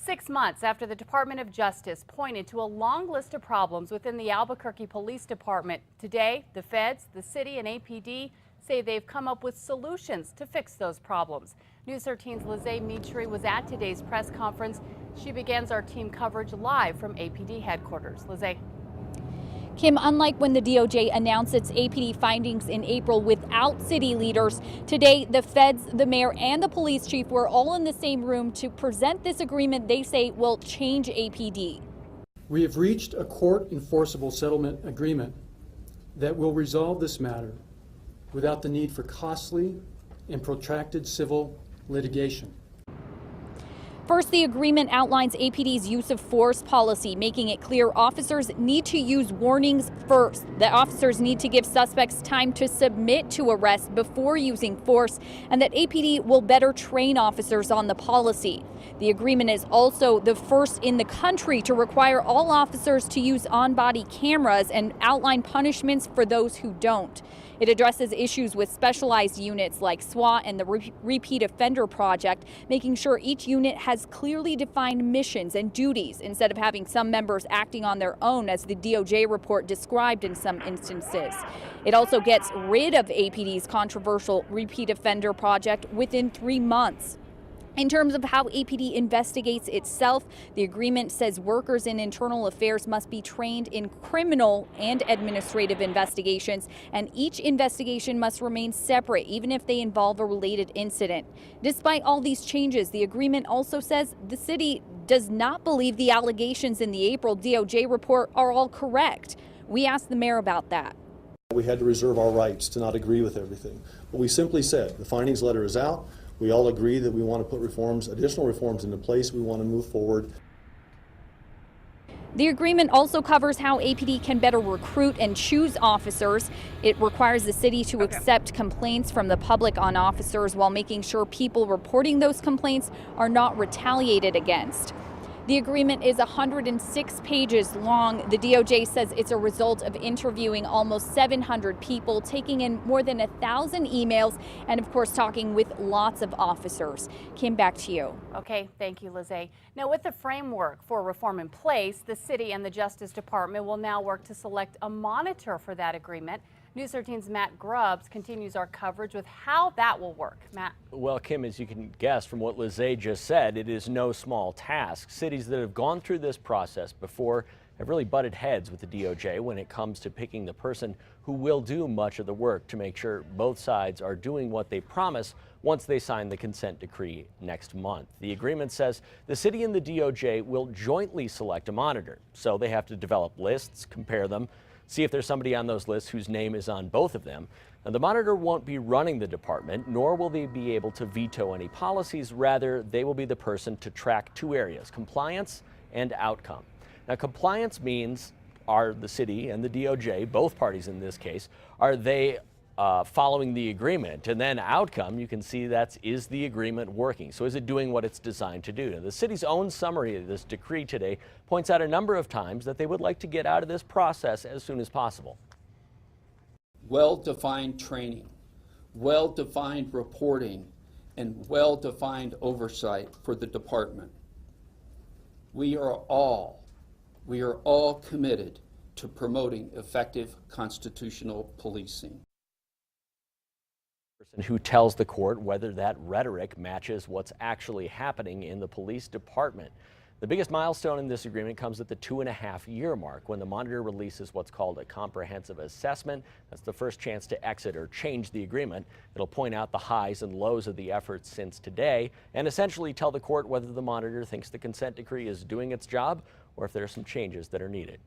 6 months after the Department of Justice pointed to a long list of problems within the Albuquerque Police Department, today the feds, the city, and APD say they've come up with solutions to fix those problems. News 13's Lizay Mitri was at today's press conference. She begins our team coverage live from APD headquarters. Lizay. Kim, unlike when the DOJ announced its APD findings in April without city leaders, today the feds, the mayor, and the police chief were all in the same room to present this agreement they say will change APD. We have reached a court-enforceable settlement agreement that will resolve this matter without the need for costly and protracted civil litigation. First, the agreement outlines APD's use of force policy, making it clear officers need to use warnings first. The officers need to give suspects time to submit to arrest before using force, and that APD will better train officers on the policy. The agreement is also the first in the country to require all officers to use on-body cameras and outline punishments for those who don't. It addresses issues with specialized units like SWAT and the Repeat Offender Project, making sure each unit has clearly defined missions and duties instead of having some members acting on their own, as the DOJ report described in some instances. It also gets rid of APD's controversial Repeat Offender Project within 3 months. In terms of how APD investigates itself, the agreement says workers in internal affairs must be trained in criminal and administrative investigations, and each investigation must remain separate, even if they involve a related incident. Despite all these changes, the agreement also says the city does not believe the allegations in the April DOJ report are all correct. We asked the mayor about that. We had to reserve our rights to not agree with everything, but we simply said the findings letter is out. We all agree that we want to put reforms, additional reforms into place. We want to move forward. The agreement also covers how APD can better recruit and choose officers. It requires the city to accept complaints from the public on officers while making sure people reporting those complaints are not retaliated against. The agreement is 106 pages long. The DOJ says it's a result of interviewing almost 700 people, taking in more than 1,000 emails, and of course talking with lots of officers. Kim, back to you. Okay, thank you, Lizay. Now, with the framework for reform in place, the city and the Justice Department will now work to select a monitor for that agreement. News 13's Matt Grubbs continues our coverage with how that will work. Matt. Well, Kim, as you can guess from what Lizay just said, it is no small task. Cities that have gone through this process before have really butted heads with the DOJ when it comes to picking the person who will do much of the work to make sure both sides are doing what they promise once they sign the consent decree next month. The agreement says the city and the DOJ will jointly select a monitor, so they have to develop lists, compare them, see if there's somebody on those lists whose name is on both of them. Now, the monitor won't be running the department, nor will they be able to veto any policies. Rather, they will be the person to track 2 areas, compliance and outcome. Now, compliance means, are the city and the DOJ, both parties in this case, are they following the agreement? And then outcome, you can see is the agreement working? So is it doing what it's designed to do? Now, the city's own summary of this decree today points out a number of times that they would like to get out of this process as soon as possible. Well-defined training, well-defined reporting, and well-defined oversight for the department. We are all committed to promoting effective constitutional policing. Who tells the court whether that rhetoric matches what's actually happening in the police department. The biggest milestone in this agreement comes at the 2.5-year mark when the monitor releases what's called a comprehensive assessment. That's the first chance to exit or change the agreement. It'll point out the highs and lows of the efforts since today and essentially tell the court whether the monitor thinks the consent decree is doing its job or if there are some changes that are needed.